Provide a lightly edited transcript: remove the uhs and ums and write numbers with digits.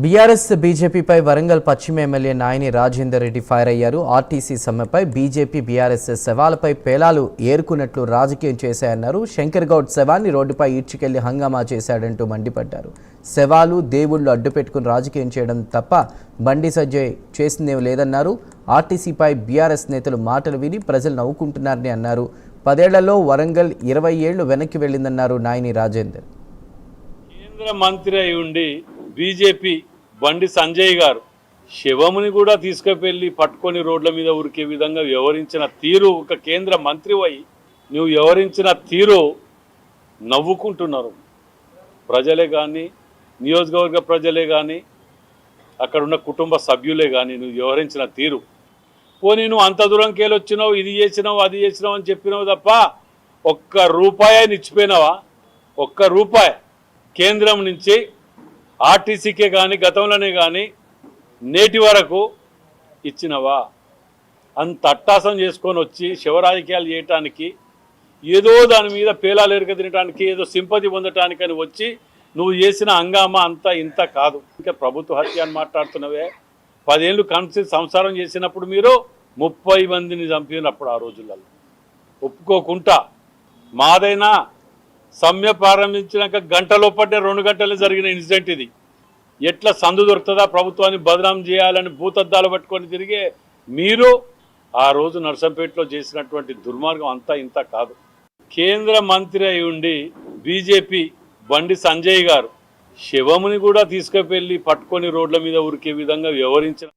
BRS బీజేపీపై Warangal పశ్చిమ MLA Nayani Rajender Reddy fire అయ్యారు. RTC సమ్మెపై BJP BRS శవాలపై పేలాలు ఏరుకున్నట్లు రాజకీయం చేశాయన్నారు. శంకర్ గౌడ్ శవాన్ని రోడ్డుపై ఈడ్చుకెళ్లి హంగామా చేశాడంటూ మండిపడ్డారు. శవాలు దేవుళ్లు అడ్డుపెట్టుకుని రాజకీయం చేయడం తప్ప బండి సంజయ్ చేసిందేం లేదన్నారు. ఆర్టీసీపై బీఆర్ఎస్ నేతలు మాటలు విని ప్రజలు నవ్వుకుంటున్నారని అన్నారు. 10 ఏళ్లలో వరంగల్ 20 ఏళ్లు వెనక్కి వెళ్లిందన్నారు నాయని రాజేందర్. కేంద్ర మంత్రి అయి ఉండి బీజేపీ బండి సంజయ్ గారు శవముని కూడా తీసుకువెళ్ళి పట్టుకొని రోడ్ల మీద ఉరికే విధంగా వ్యవహరించిన తీరు, ఒక కేంద్ర మంత్రివై నువ్వు వ్యవహరించిన తీరు నవ్వుకుంటున్నారు ప్రజలే కానీ, నియోజకవర్గ ప్రజలే కానీ, అక్కడున్న కుటుంబ సభ్యులే కానీ. నువ్వు వ్యవహరించిన తీరు, పోనీ నువ్వు అంత దూరంకి వెళ్ళొచ్చినావు, ఇది చేసినావు, అది చేసినావు అని చెప్పినావు తప్ప ఒక్క రూపాయి ఇచ్చిపోయినావా? ఒక్క రూపాయి కేంద్రం నుంచి ఆర్టీసీకే కానీ, గతంలోనే కానీ నేటి వరకు ఇచ్చినవా? అంత అట్టాసం చేసుకొని వచ్చి శివరాజకీయాలు చేయటానికి, ఏదో దాని మీద పేలాలు ఎరగ తినడానికి, ఏదో సింపతి పొందటానికని వచ్చి నువ్వు చేసిన హంగామా అంతా ఇంత కాదు. ఇంకా ప్రభుత్వ హత్య అని మాట్లాడుతున్నవే. 10 ఏళ్ళు కలిసి సంసారం చేసినప్పుడు మీరు 30 మందిని చంపినప్పుడు ఆ రోజులలో ఒప్పుకోకుండా మాదైనా సమ్మె ప్రారంభించినాక గంటలోపటే 2 గంటలు జరిగిన ఇన్సిడెంట్ ఇది. ఎట్లా సందు దొరుకుతుందా ప్రభుత్వాన్ని బదనాం చేయాలని భూతద్దాలు పట్టుకొని తిరిగే మీరు ఆ రోజు నర్సంపేటలో చేసినటువంటి దుర్మార్గం అంతా ఇంత కాదు. కేంద్ర మంత్రి అయి ఉండి బీజేపీ బండి సంజయ్ గారు శవముని కూడా తీసుకువెళ్ళి పట్టుకొని రోడ్ల మీద ఉరికే విధంగా వ్యవహరించిన